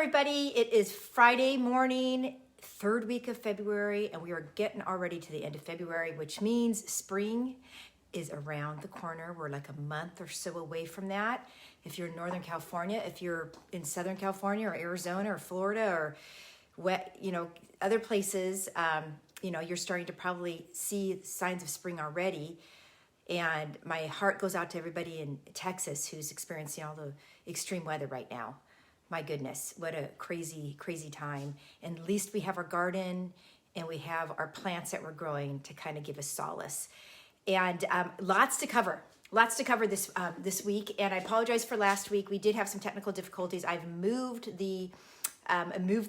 everybody. It is Friday morning, third week of February, and we are getting already to the end of February, which means spring is around the corner. We're like a month or so away from that. If you're in Northern California, if you're in Southern California or Arizona or Florida or other places, you're starting to probably see signs of spring already. And my heart goes out to everybody in Texas who's experiencing all the extreme weather right now. My goodness, what a crazy, crazy time. And at least we have our garden and we have our plants that we're growing to kind of give us solace. And lots to cover this week. And I apologize for last week. We did have some technical difficulties. I've moved the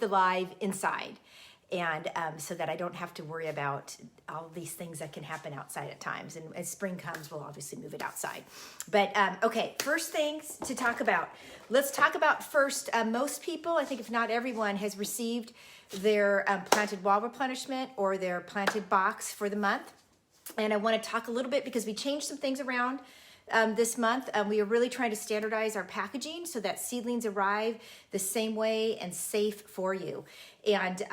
live inside. And so that I don't have to worry about all these things that can happen outside at times. And as spring comes, we'll obviously move it outside. But okay, first things to talk about. Let's talk about first, most people, I think if not everyone, has received their planted wall replenishment or their planted box for the month. And I want to talk a little bit because we changed some things around this month. We are really trying to standardize our packaging so that seedlings arrive the same way and safe for you. And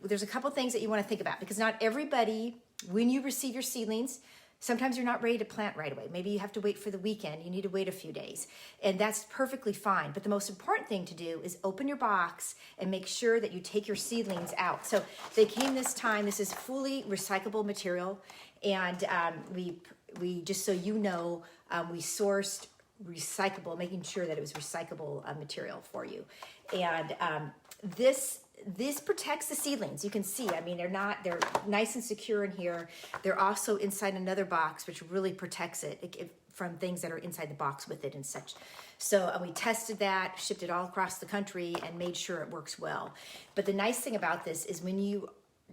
there's a couple things that you want to think about because not everybody, when you receive your seedlings, sometimes you're not ready to plant right away. Maybe you have to wait for the weekend. You need to wait a few days. And that's perfectly fine. But the most important thing to do is open your box and make sure that you take your seedlings out. So they came this time. This is fully recyclable material. And we just so you know, we sourced recyclable, making sure that it was recyclable material for you. And this protects the seedlings. You can see, I mean, they're nice and secure in here. They're also inside another box, which really protects it from things that are inside the box with it and such. So we tested that, shipped it all across the country and made sure it works well. But the nice thing about this is when you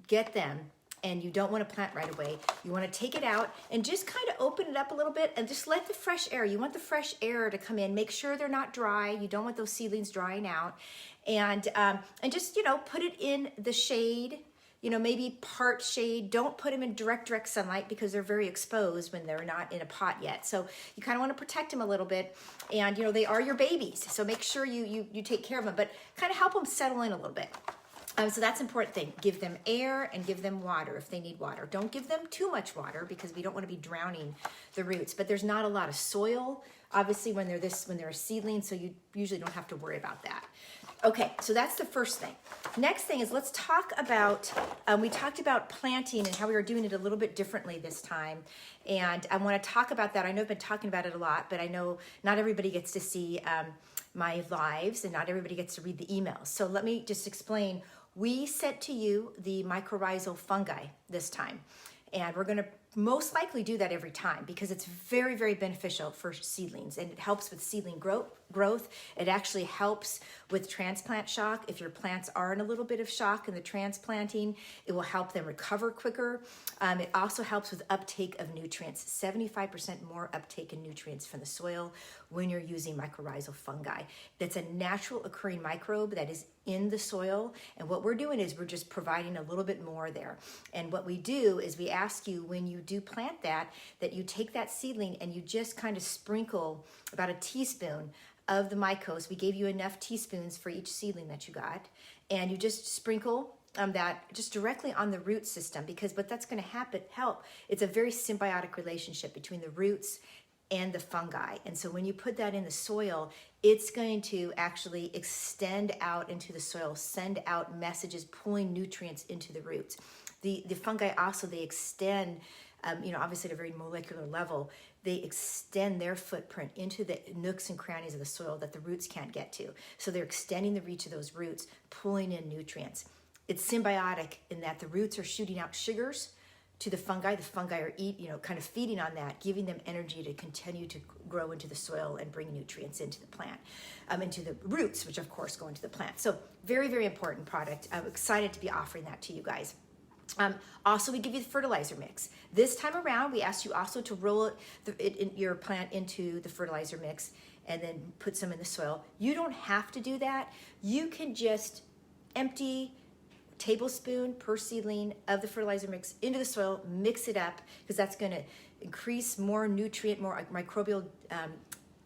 get them, and you don't want to plant right away, you want to take it out and just kind of open it up a little bit and just let the fresh air, you want the fresh air to come in. Make sure they're not dry. You don't want those seedlings drying out. And just, put it in the shade, maybe part shade. Don't put them in direct sunlight because they're very exposed when they're not in a pot yet. So you kind of want to protect them a little bit. And, they are your babies. So make sure you take care of them, but kind of help them settle in a little bit. So that's an important thing. Give them air and give them water if they need water. Don't give them too much water because we don't want to be drowning the roots. But there's not a lot of soil, obviously, when they're a seedling, so you usually don't have to worry about that. Okay, so that's the first thing. Next thing is let's talk about, we talked about planting and how we were doing it a little bit differently this time. And I want to talk about that. I know I've been talking about it a lot, but I know not everybody gets to see my lives and not everybody gets to read the emails. So let me just explain. We sent to you the mycorrhizal fungi this time, and we're going to most likely do that every time because it's very, very beneficial for seedlings and it helps with seedling growth. It actually helps with transplant shock. If your plants are in a little bit of shock in the transplanting, it will help them recover quicker. It also helps with uptake of nutrients, 75% more uptake in nutrients from the soil when you're using mycorrhizal fungi. That's a natural occurring microbe that is in the soil. And what we're doing is we're just providing a little bit more there. And what we do is we ask you when you do plant that you take that seedling and you just kind of sprinkle about a teaspoon of the mycos. We gave you enough teaspoons for each seedling that you got. And you just sprinkle that just directly on the root system because what that's going to help, it's a very symbiotic relationship between the roots and the fungi. And so when you put that in the soil, it's going to actually extend out into the soil, send out messages, pulling nutrients into the roots. The fungi also, they extend, obviously at a very molecular level, they extend their footprint into the nooks and crannies of the soil that the roots can't get to. So they're extending the reach of those roots, pulling in nutrients. It's symbiotic in that the roots are shooting out sugars to the fungi. The fungi are kind of feeding on that, giving them energy to continue to grow into the soil and bring nutrients into the plant, into the roots, which of course go into the plant. So very, very important product. I'm excited to be offering that to you guys. Also, we give you the fertilizer mix. This time around, we asked you also to roll your plant into the fertilizer mix and then put some in the soil. You don't have to do that. You can just empty tablespoon per seedling of the fertilizer mix into the soil, mix it up because that's going to increase more microbial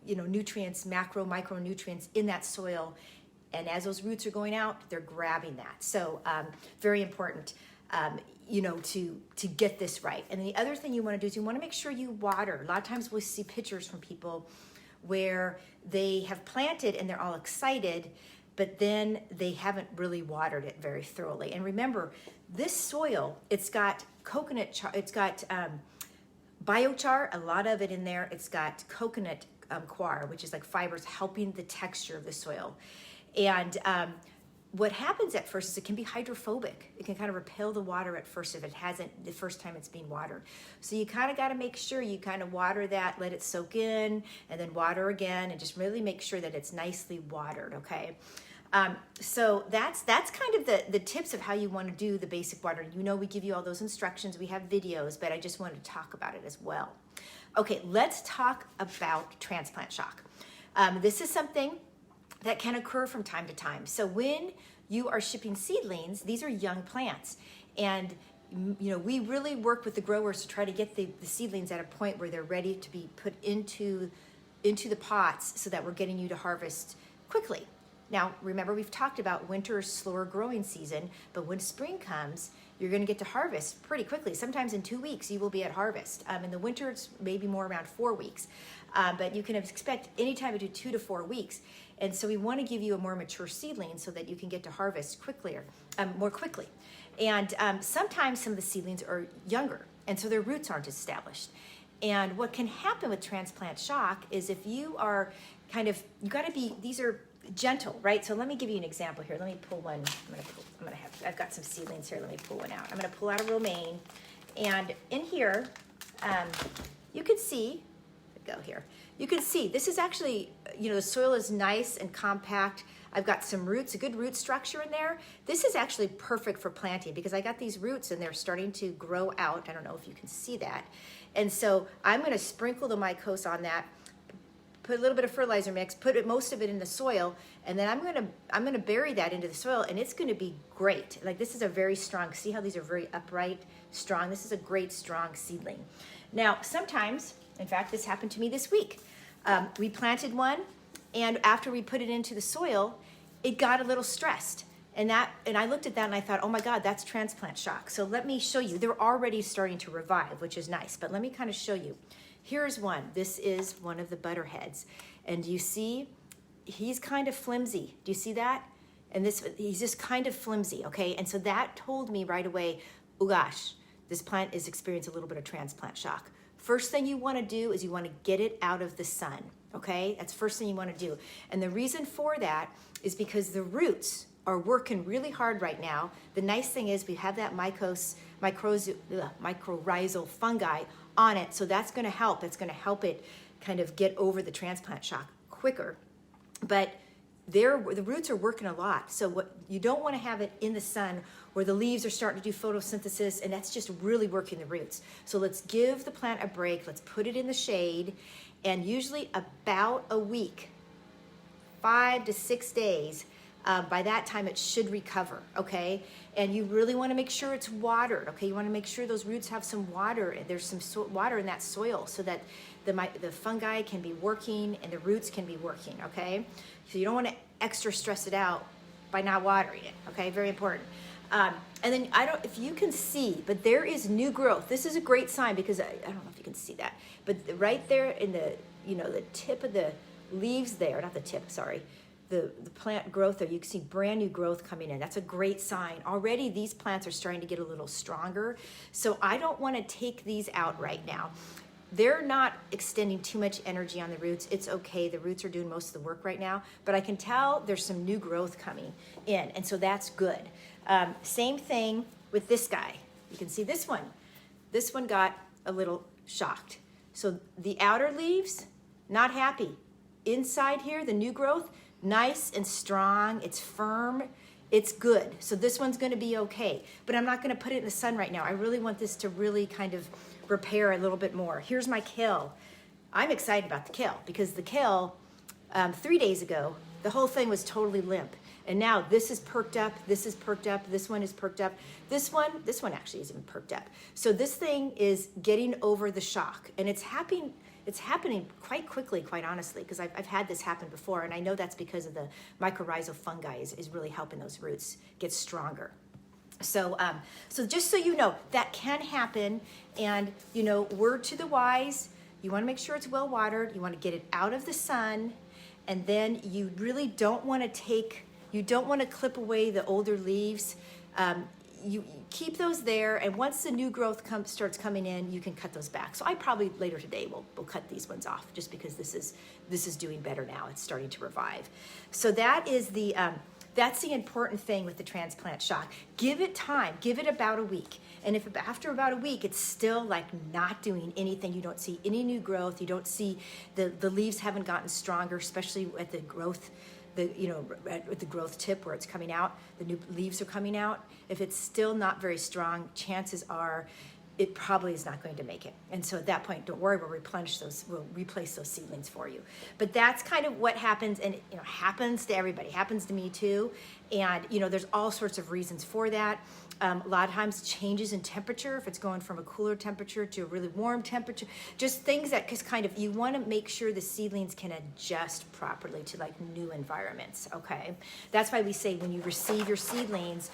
nutrients, micronutrients in that soil And as those roots are going out, they're grabbing that. So very important, to get this right. And the other thing you want to do is you want to make sure you water. A lot of times we'll see pictures from people where they have planted and they're all excited, but then they haven't really watered it very thoroughly. And remember, this soil, it's got coconut char, it's got biochar, a lot of it in there. It's got coconut coir, which is like fibers helping the texture of the soil. And what happens at first is it can be hydrophobic. It can kind of repel the water at first if it hasn't the first time it's being watered. So you kind of got to make sure you kind of water that, let it soak in, and then water again, and just really make sure that it's nicely watered, okay? So that's kind of the tips of how you want to do the basic watering. We give you all those instructions. We have videos, but I just wanted to talk about it as well. Okay, let's talk about transplant shock. This is something that can occur from time to time. So when you are shipping seedlings, these are young plants. And we really work with the growers to try to get the seedlings at a point where they're ready to be put into the pots so that we're getting you to harvest quickly. Now, remember, we've talked about winter's slower growing season, but when spring comes, you're going to get to harvest pretty quickly. Sometimes in 2 weeks, you will be at harvest. In the winter, it's maybe more around 4 weeks. But you can expect any time between 2 to 4 weeks. And so we want to give you a more mature seedling so that you can get to harvest more quickly. And sometimes some of the seedlings are younger, and so their roots aren't established. And what can happen with transplant shock is if you are these are gentle, right? So let me give you an example here. Let me pull one. I've got some seedlings here. Let me pull one out. I'm going to pull out a romaine. And in here, you can see, you can see this is actually, the soil is nice and compact. I've got some roots, a good root structure in there. This is actually perfect for planting because I got these roots and they're starting to grow out. I don't know if you can see that. And so I'm going to sprinkle the mycose on that, put a little bit of fertilizer mix, most of it in the soil, and then I'm gonna bury that into the soil, and it's gonna be great. Like, this is a very strong, see how these are very upright, strong? This is a great, strong seedling. Now, sometimes, in fact, this happened to me this week. We planted one, and after we put it into the soil, it got a little stressed. And I looked at that and I thought, oh my God, that's transplant shock. So let me show you. They're already starting to revive, which is nice, but let me kind of show you. Here's one. This is one of the butterheads. And you see, he's kind of flimsy. Do you see that? And he's just kind of flimsy, okay? And so that told me right away, oh gosh, this plant is experiencing a little bit of transplant shock. First thing you want to do is you want to get it out of the sun, okay? That's first thing you want to do. And the reason for that is because the roots are working really hard right now. The nice thing is we have that mycorrhizal fungi on it, so that's going to help. It's going to help it kind of get over the transplant shock quicker. But the roots are working a lot, so what you don't want to have it in the sun where the leaves are starting to do photosynthesis, and that's just really working the roots. So let's give the plant a break. Let's put it in the shade, and usually about a week, 5 to 6 days, by that time it should recover, okay? And you really want to make sure it's watered, okay? You want to make sure those roots have some water. There's some water in that soil so that the fungi can be working and the roots can be working, okay? So you don't want to extra stress it out by not watering it, okay? Very important. And then if you can see, but there is new growth. This is a great sign because I don't know if you can see that, but right there in the tip of the leaves there, not the tip, sorry, the plant growth there, you can see brand new growth coming in. That's a great sign. Already these plants are starting to get a little stronger. So I don't want to take these out right now. They're not extending too much energy on the roots. It's okay. The roots are doing most of the work right now, but I can tell there's some new growth coming in, and so that's good. Same thing with this guy. You can see this one. This one got a little shocked. So the outer leaves, not happy. Inside here, the new growth, nice and strong, it's firm, it's good. So this one's gonna be okay, but I'm not gonna put it in the sun right now. I really want this to really kind of repair a little bit more. Here's my kale. I'm excited about the kale because the kale, 3 days ago, the whole thing was totally limp. And now this is perked up, this is perked up, this one is perked up. This one actually isn't perked up. So this thing is getting over the shock, and it's happening it's happening quite quickly, quite honestly, because I've had this happen before, and I know that's because of the mycorrhizal fungi is really helping those roots get stronger. So, so just so you know, that can happen, and word to the wise, you want to make sure it's well watered, you want to get it out of the sun, and then you really don't want to clip away the older leaves. You keep those there, and once the new growth starts coming in, you can cut those back. So I probably later today will cut these ones off, just because this is doing better now. It's starting to revive. So that is that's the important thing with the transplant shock. Give it time. Give it about a week. And if after about a week it's still like not doing anything, you don't see any new growth, you don't see the leaves haven't gotten stronger, especially at the growth, at the growth tip where it's coming out, the new leaves are coming out. If it's still not very strong, chances are it probably is not going to make it. And so at that point, don't worry, we'll replace those seedlings for you. But that's kind of what happens, and happens to everybody, happens to me too. And there's all sorts of reasons for that. A lot of times changes in temperature, if it's going from a cooler temperature to a really warm temperature, just things that you want to make sure the seedlings can adjust properly to like new environments, okay? That's why we say when you receive your seedlings,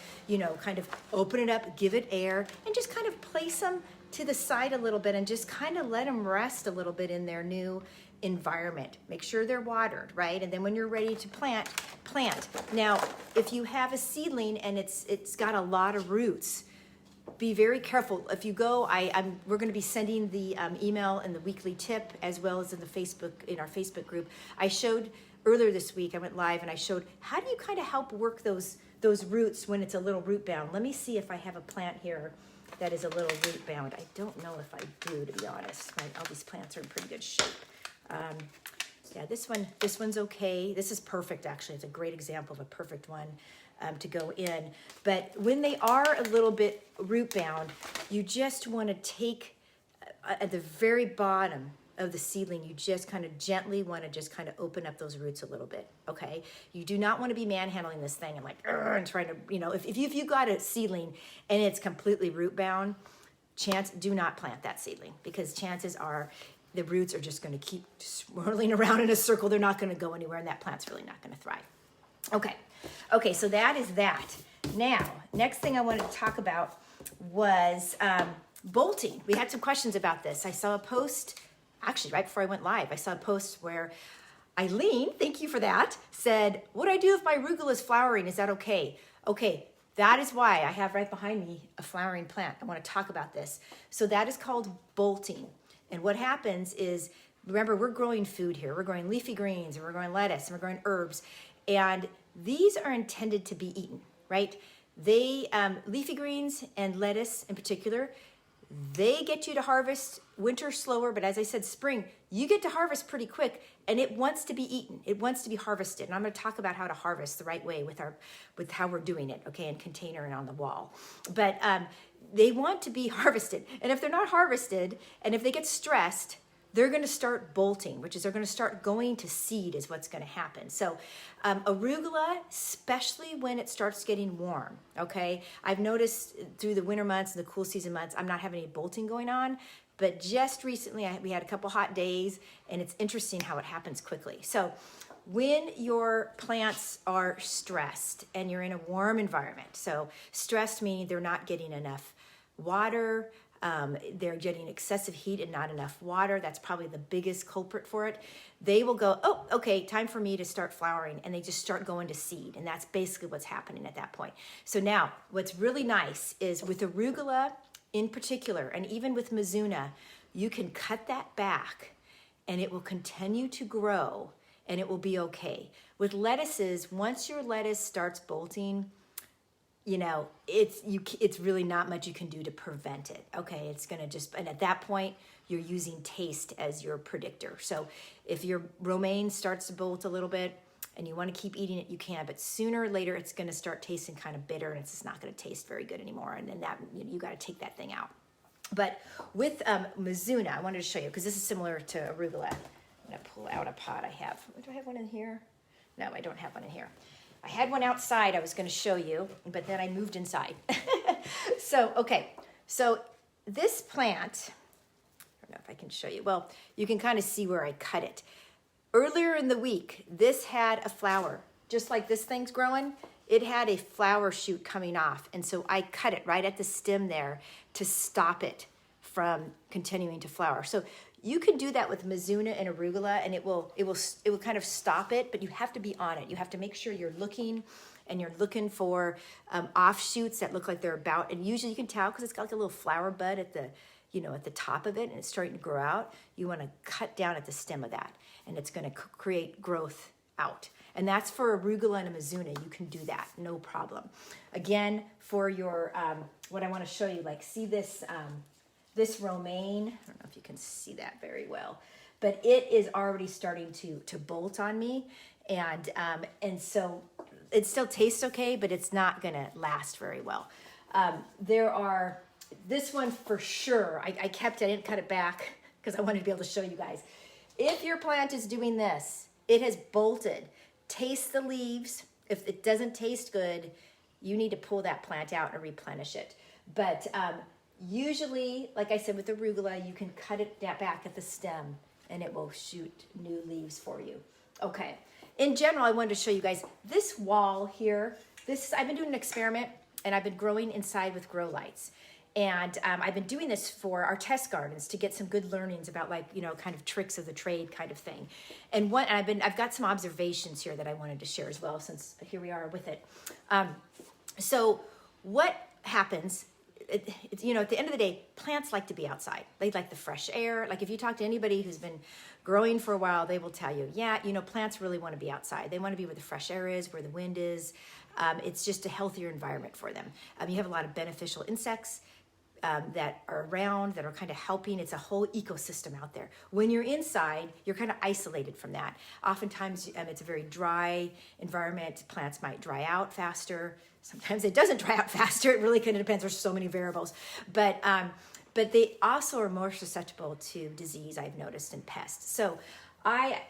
kind of open it up, give it air, and just kind of place them to the side a little bit and just kind of let them rest a little bit in their new environment. Make sure they're watered, right? And then when you're ready to plant. Now, if you have a seedling and it's got a lot of roots, be very careful. If you go, we're going to be sending the email and the weekly tip, as well as in our Facebook group. I showed earlier this week, I went live and I showed how do you kind of help work those roots when it's a little root bound. Let me see if I have a plant here that is a little root bound. I don't know if I do, to be honest. All these plants are in pretty good shape. Yeah, this one's okay. This is perfect, actually. It's a great example of a perfect one to go in. But when they are a little bit root bound, you just want to take at the very bottom of the seedling, you just kind of gently want to just kind of open up those roots a little bit, okay? You do not want to be manhandling this thing and and trying to, if you got a seedling and it's completely root bound, do not plant that seedling, because chances are the roots are just going to keep swirling around in a circle. They're not going to go anywhere, and that plant's really not going to thrive. Okay, so that is that. Now, next thing I wanted to talk about was bolting. We had some questions about this. I saw a post, actually right before I went live, I saw a post where Eileen, thank you for that, said, what do I do if my arugula is flowering? Is that okay? Okay, that is why I have right behind me a flowering plant. I want to talk about this. So that is called bolting. And what happens is, remember, we're growing food here. We're growing leafy greens, and we're growing lettuce, and we're growing herbs. And these are intended to be eaten, right? Leafy greens and lettuce in particular, they get you to harvest winter slower, but as I said, spring, you get to harvest pretty quick, and it wants to be eaten. It wants to be harvested. And I'm going to talk about how to harvest the right way with how we're doing it, okay, in container and on the wall. But they want to be harvested. And if they're not harvested, and if they get stressed, they're going to start bolting, which is they're going to start going to seed is what's going to happen. So arugula, especially when it starts getting warm, okay? I've noticed through the winter months and the cool season months, I'm not having any bolting going on, but just recently we had a couple hot days, and it's interesting how it happens quickly. So when your plants are stressed and you're in a warm environment, so stressed meaning they're not getting enough water, they're getting excessive heat and not enough water. That's probably the biggest culprit for it. They will go, oh, okay, time for me to start flowering, and they just start going to seed, and that's basically what's happening at that point. So now, what's really nice is with arugula in particular, and even with Mizuna, you can cut that back, and it will continue to grow, and it will be okay. With lettuces, once your lettuce starts bolting, it's really not much you can do to prevent it. Okay, it's gonna and at that point, you're using taste as your predictor. So if your romaine starts to bolt a little bit and you want to keep eating it, you can, but sooner or later it's gonna start tasting kind of bitter, and it's just not gonna taste very good anymore. And then you got to take that thing out. But with Mizuna, I wanted to show you, because this is similar to arugula. I'm gonna pull out a pot I have. Do I have one in here? No, I don't have one in here. I had one outside I was going to show you, but then I moved inside. So this plant, I don't know if I can show you. Well, you can kind of see where I cut it. Earlier in the week, this had a flower, just like this thing's growing. It had a flower shoot coming off. And so I cut it right at the stem there to stop it from continuing to flower. So you can do that with Mizuna and arugula, and it will kind of stop it, but you have to be on it. You have to make sure you're looking, and you're looking for offshoots that look like they're about, and usually you can tell because it's got like a little flower bud at the, at the top of it, and it's starting to grow out. You want to cut down at the stem of that, and it's going to create growth out. And that's for arugula and a Mizuna. You can do that, no problem. Again, for your, what I want to show you, like see this, this romaine, I don't know if you can see that very well, but it is already starting to bolt on me. And so it still tastes okay, but it's not gonna last very well. This one for sure, I kept it, I didn't cut it back because I wanted to be able to show you guys. If your plant is doing this, it has bolted. Taste the leaves. If it doesn't taste good, you need to pull that plant out and replenish it. But usually, like I said, with arugula, you can cut it back at the stem and it will shoot new leaves for you. Okay. In general, I wanted to show you guys this wall here. I've been doing an experiment, and I've been growing inside with grow lights. And I've been doing this for our test gardens to get some good learnings about, like, kind of tricks of the trade kind of thing. And I've got some observations here that I wanted to share as well, since here we are with it. So what happens, at the end of the day, plants like to be outside. They like the fresh air. Like if you talk to anybody who's been growing for a while, they will tell you, yeah, plants really want to be outside. They want to be where the fresh air is, where the wind is. It's just a healthier environment for them. You have a lot of beneficial insects that are around, that are kind of helping. It's a whole ecosystem out there. When you're inside, you're kind of isolated from that. Oftentimes, it's a very dry environment. Plants might dry out faster. Sometimes it doesn't dry out faster. It really kind of depends. There's so many variables. But they also are more susceptible to disease, I've noticed, and pests. So I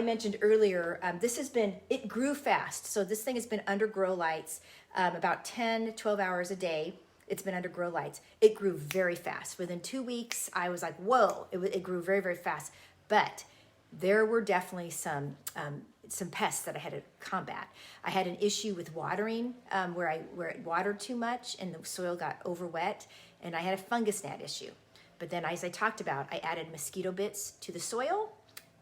mentioned earlier, it grew fast. So this thing has been under grow lights about 10, 12 hours a day. It's been under grow lights. It grew very fast. Within 2 weeks, I was like, whoa, it grew very, very fast. But there were definitely some pests that I had to combat. I had an issue with watering where it watered too much and the soil got over wet, and I had a fungus gnat issue. But then, as I talked about, I added mosquito bits to the soil.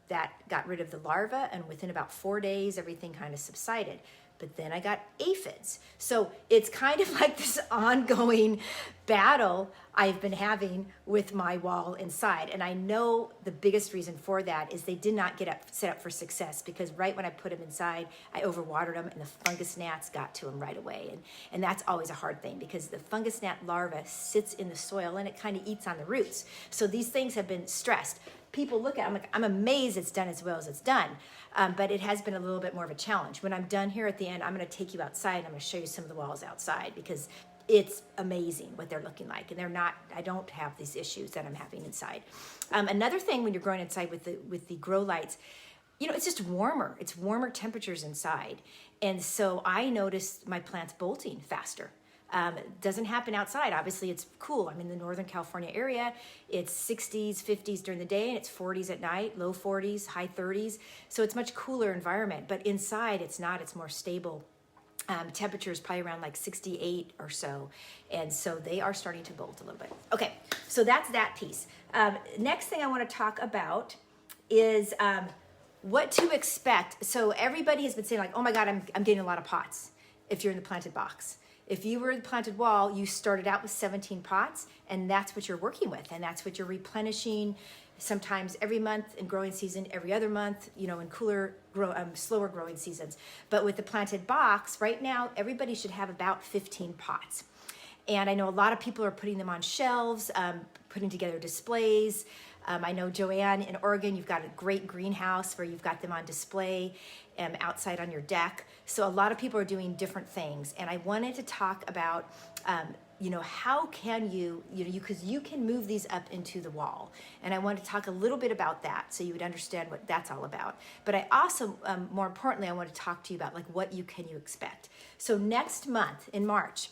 That got rid of the larva, and within about 4 days, everything kind of subsided. But then I got aphids. So it's kind of like this ongoing battle I've been having with my wall inside. And I know the biggest reason for that is they did not set up for success, because right when I put them inside, I overwatered them and the fungus gnats got to them right away. And that's always a hard thing, because the fungus gnat larva sits in the soil and it kind of eats on the roots. So these things have been stressed. People look at it, I'm like, I'm amazed it's done as well as it's done. But it has been a little bit more of a challenge. When I'm done here at the end, I'm going to take you outside and I'm going to show you some of the walls outside, because it's amazing what they're looking like. And I don't have these issues that I'm having inside. Another thing when you're growing inside with the grow lights, it's just warmer. It's warmer temperatures inside. And so I noticed my plants bolting faster. It doesn't happen outside. Obviously, it's cool. I'm in the Northern California area. It's 60s, 50s during the day, and it's 40s at night, low 40s, high 30s. So it's much cooler environment. But inside, it's not. It's more stable. Temperature is probably around like 68 or so. And so they are starting to bolt a little bit. Okay, so that's that piece. Next thing I want to talk about is what to expect. So everybody has been saying, like, oh my God, I'm getting a lot of pots if you're in the planted box. If you were in the planted wall, you started out with 17 pots, and that's what you're working with, and that's what you're replenishing, sometimes every month in growing season, every other month, in cooler, slower growing seasons. But with the planted box, right now, everybody should have about 15 pots. And I know a lot of people are putting them on shelves, putting together displays. I know, Joanne, in Oregon, you've got a great greenhouse where you've got them on display outside on your deck. So a lot of people are doing different things. And I wanted to talk about, how can because you can move these up into the wall. And I want to talk a little bit about that so you would understand what that's all about. But I also, more importantly, I want to talk to you about, like, what can you expect. So next month in March,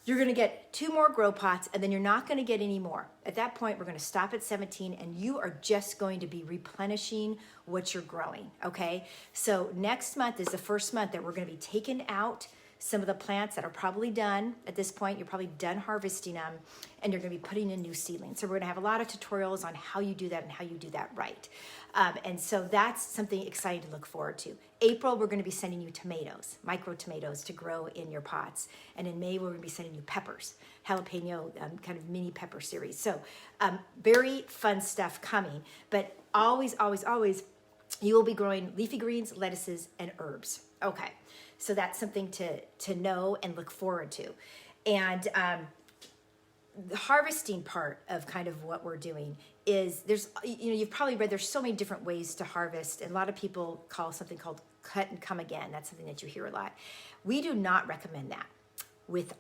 You're gonna get 2 more grow pots, and then you're not gonna get any more. At that point, we're gonna stop at 17, and you are just going to be replenishing what you're growing, okay? So next month is the first month that we're gonna be taking out some of the plants that are probably done at this point. You're probably done harvesting them, and you're gonna be putting in new seedlings. So we're gonna have a lot of tutorials on how you do that and how you do that right. And so that's something exciting to look forward to. April, we're gonna be sending you tomatoes, micro tomatoes to grow in your pots. And in May, we're gonna be sending you peppers, jalapeno kind of mini pepper series. So very fun stuff coming, but always, always, always, you will be growing leafy greens, lettuces, and herbs. Okay, so that's something to know and look forward to. And the harvesting part of kind of what we're doing is you've probably read there's so many different ways to harvest, and a lot of people call something called cut and come again. That's something that you hear a lot. We do not recommend that with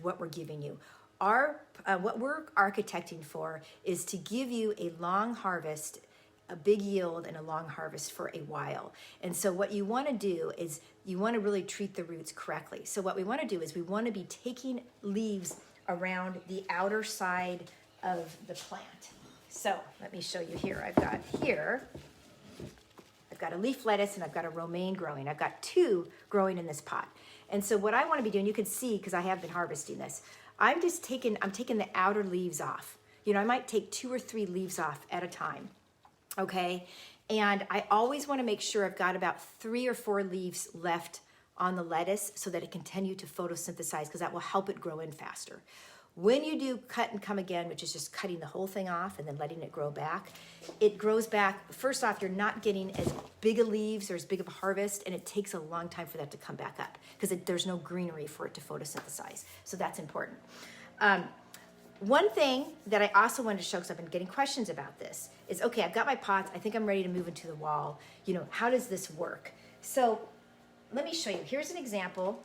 what we're giving you. What we're architecting for is to give you a long harvest, a big yield, and a long harvest for a while. And so what you want to do is you want to really treat the roots correctly. So what we want to do is we want to be taking leaves around the outer side of the plant. So let me show you here. I've got a leaf lettuce and I've got a romaine growing. I've got 2 growing in this pot. And so what I want to be doing, you can see because I have been harvesting this, I'm taking the outer leaves off. I might take 2 or 3 leaves off at a time. Okay? And I always want to make sure I've got about 3 or 4 leaves left on the lettuce so that it continue to photosynthesize, because that will help it grow in faster. When you do cut and come again, which is just cutting the whole thing off and then letting it grow back, it grows back. First off, you're not getting as big of leaves or as big of a harvest, and it takes a long time for that to come back up because there's no greenery for it to photosynthesize. So that's important. One thing that I also wanted to show, because I've been getting questions about this, is, okay, I've got my pots. I think I'm ready to move into the wall. How does this work? So let me show you. Here's an example.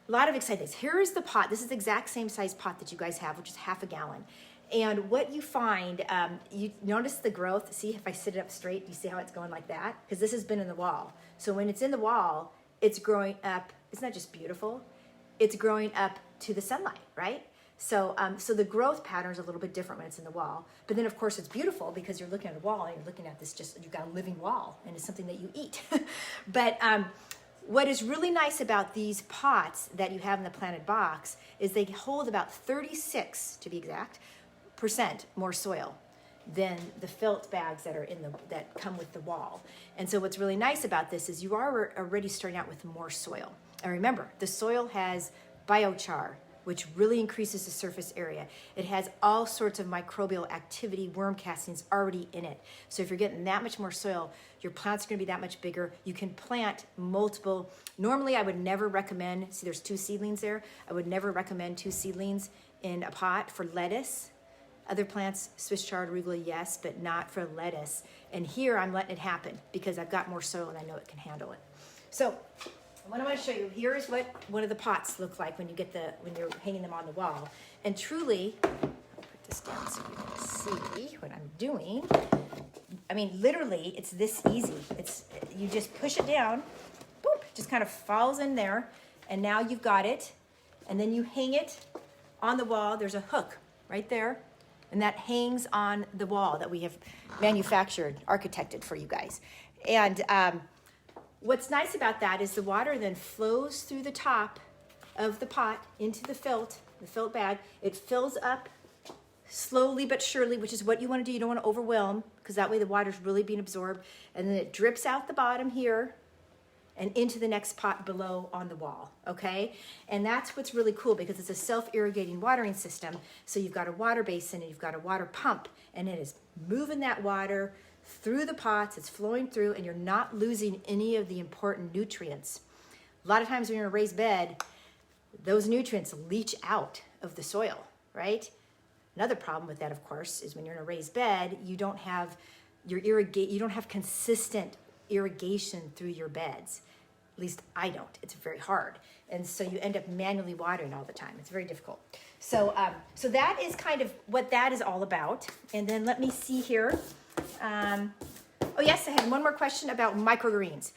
A lot of exciting things. Here is the pot. This is the exact same size pot that you guys have, which is half a gallon. And what you find, you notice the growth. See, if I sit it up straight, do you see how it's going like that? Because this has been in the wall. So when it's in the wall, it's growing up. Isn't that just beautiful? It's growing up to the sunlight, right? So the growth pattern is a little bit different when it's in the wall. But then, of course, it's beautiful because you're looking at a wall and you're looking at this, you've got a living wall, and it's something that you eat. But what is really nice about these pots that you have in the planted box is they hold about 36, to be exact, % more soil than the felt bags that come with the wall. And so what's really nice about this is you are already starting out with more soil. And remember, the soil has biochar, which really increases the surface area. It has all sorts of microbial activity, worm castings already in it. So if you're getting that much more soil, your plants are gonna be that much bigger. You can plant multiple. Normally I would never recommend, see there's 2 seedlings there. I would never recommend 2 seedlings in a pot for lettuce. Other plants, Swiss chard, arugula, yes, but not for lettuce. And here I'm letting it happen because I've got more soil and I know it can handle it. So what I want to show you here is what one of the pots look like when you're hanging them on the wall. And truly, I'll put this down so you can see what I'm doing. I mean, literally, it's this easy. You just push it down, boop, just kind of falls in there, and now you've got it. And then you hang it on the wall. There's a hook right there, and that hangs on the wall that we have manufactured, architected for you guys. And what's nice about that is the water then flows through the top of the pot into the felt bag. It fills up slowly but surely, which is what you want to do. You don't want to overwhelm, because that way the water's really being absorbed. And then it drips out the bottom here and into the next pot below on the wall, okay? And that's what's really cool, because it's a self-irrigating watering system. So you've got a water basin and you've got a water pump, and it is moving that water through the pots, it's flowing through, and you're not losing any of the important nutrients. A lot of times when you're in a raised bed, those nutrients leach out of the soil, right? Another problem with that, of course, is when you're in a raised bed, you don't have consistent irrigation through your beds. At least I don't. It's very hard. And so you end up manually watering all the time. It's very difficult. So that is kind of what that is all about. And then let me see here. Oh yes, I had one more question about microgreens.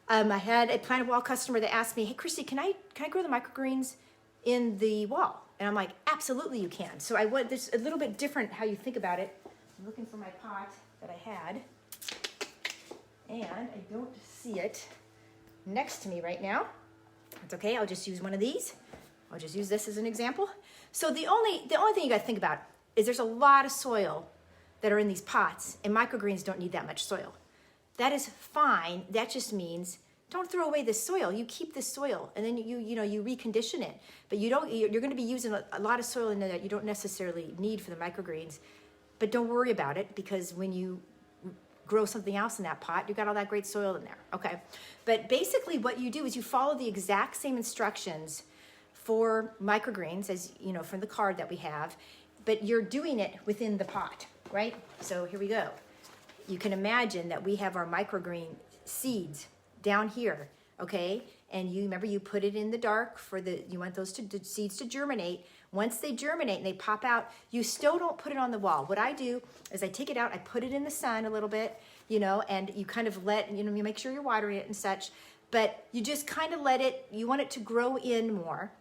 I had a planted wall customer that asked me, "Hey Christy, can I grow the microgreens in the wall. And I'm like, absolutely you can. So I went, this a little bit different how you think about it. I'm looking for my pot that I had, and I don't see it next to me right now. It's okay, I'll just use one of these. I'll just use this as an example. So the only thing you gotta think about is there's a lot of soil that are in these pots, and microgreens don't need that much soil. That is fine. That just means don't throw away this soil. You keep this soil, and then you recondition it. But you're going to be using a lot of soil in there that you don't necessarily need for the microgreens. But don't worry about it, because when you grow something else in that pot, you've got all that great soil in there. Okay. But basically what you do is you follow the exact same instructions for microgreens as from the card that we have, but you're doing it within the pot, right? So here we go. You can imagine that we have our microgreen seeds down here, okay? And you remember you put it in the dark you want those seeds to germinate. Once they germinate and they pop out, you still don't put it on the wall. What I do is I take it out, I put it in the sun a little bit, and you kind of you make sure you're watering it and such, but you just kind of you want it to grow in more.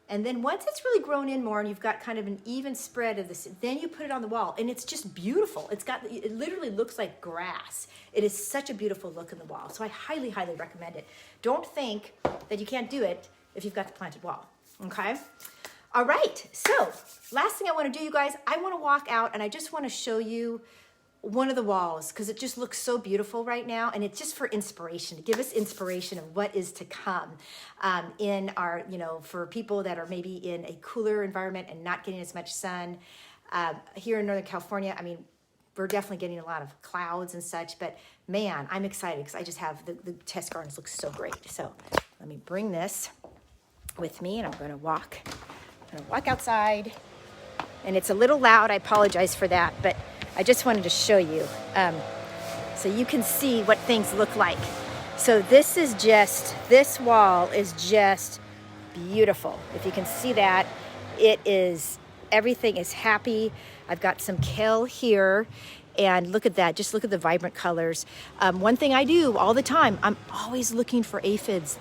And then once it's really grown in more and you've got kind of an even spread of this, then you put it on the wall, and it's just beautiful. It literally looks like grass. It is such a beautiful look in the wall. So I highly, highly recommend it. Don't think that you can't do it if you've got the planted wall, okay? All right, so last thing I want to do, you guys, I want to walk out and I just want to show you one of the walls because it just looks so beautiful right now, and it's just for inspiration, to give us inspiration of what is to come in our, for people that are maybe in a cooler environment and not getting as much sun. Here in Northern California, I mean, we're definitely getting a lot of clouds and such, but man, I'm excited because I just have the test gardens look so great. So let me bring this with me, and I'm going to walk outside, and it's a little loud. I apologize for that, but I just wanted to show you so you can see what things look like. So this wall is just beautiful. If you can see that, everything is happy. I've got some kale here, and look at that. Just look at the vibrant colors. One thing I do all the time, I'm always looking for aphids.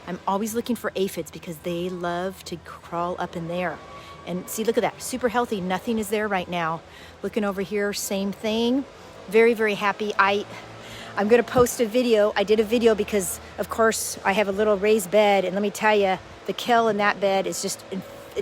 I'm always looking for aphids because they love to crawl up in there. And see, look at that, super healthy. Nothing is there right now. Looking over here, same thing. Very, very happy. I'm gonna post a video. I did a video because, of course, I have a little raised bed, and let me tell you, the kale in that bed is just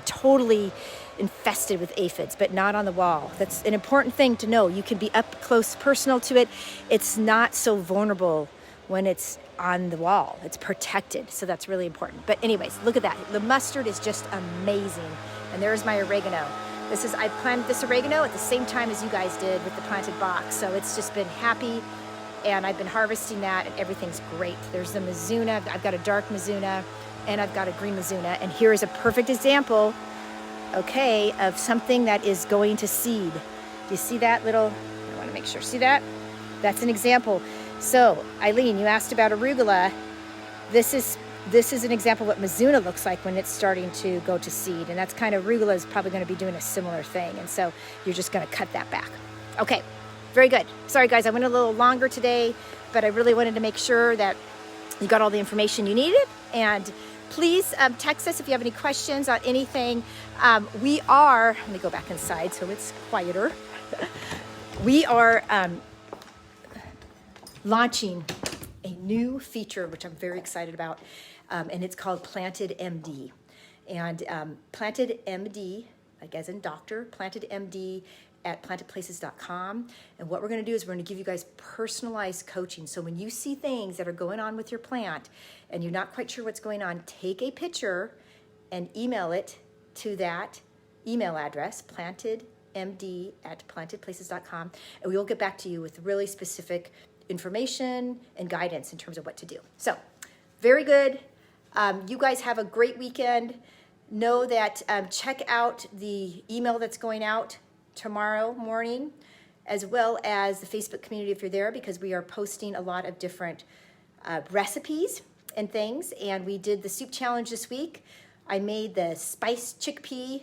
totally infested with aphids, but not on the wall. That's an important thing to know. You can be up close, personal to it. It's not so vulnerable when it's on the wall. It's protected, so that's really important. But anyways, look at that. The mustard is just amazing. And there's my oregano. I planted this oregano at the same time as you guys did with the planted box. So it's just been happy, and I've been harvesting that, and everything's great. There's the Mizuna. I've got a dark Mizuna, and I've got a green Mizuna. And here is a perfect example, okay, of something that is going to seed. Do you see that little, I want to make sure, see that? That's an example. So, Eileen, you asked about arugula. This is an example of what Mizuna looks like when it's starting to go to seed. And that's kind of, arugula is probably going to be doing a similar thing. And so you're just going to cut that back. Okay, very good. Sorry guys, I went a little longer today, but I really wanted to make sure that you got all the information you needed. And please text us if you have any questions on anything. Let me go back inside so it's quieter. We are launching a new feature, which I'm very excited about, and it's called Planted MD. And Planted MD, like as in doctor, Planted MD at plantedplaces.com. And what we're going to do is we're going to give you guys personalized coaching. So when you see things that are going on with your plant and you're not quite sure what's going on, take a picture and email it to that email address, plantedmd@plantedplaces.com, and we will get back to you with really specific information and guidance in terms of what to do. So, very good. You guys have a great weekend. Know that check out the email that's going out tomorrow morning, as well as the Facebook community if you're there, because we are posting a lot of different recipes and things. And we did the soup challenge this week. I made the spiced chickpea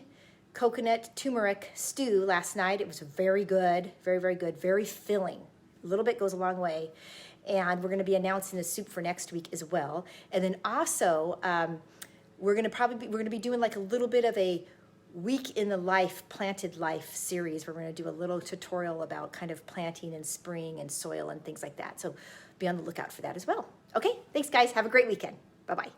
coconut turmeric stew last night. It was very good, very, very good, very filling. A little bit goes a long way. And we're going to be announcing the soup for next week as well. And then also, we're gonna be doing like a little bit of a week in the life, planted life series where we're going to do a little tutorial about kind of planting and spring and soil and things like that. So be on the lookout for that as well. Okay, thanks guys. Have a great weekend. Bye-bye.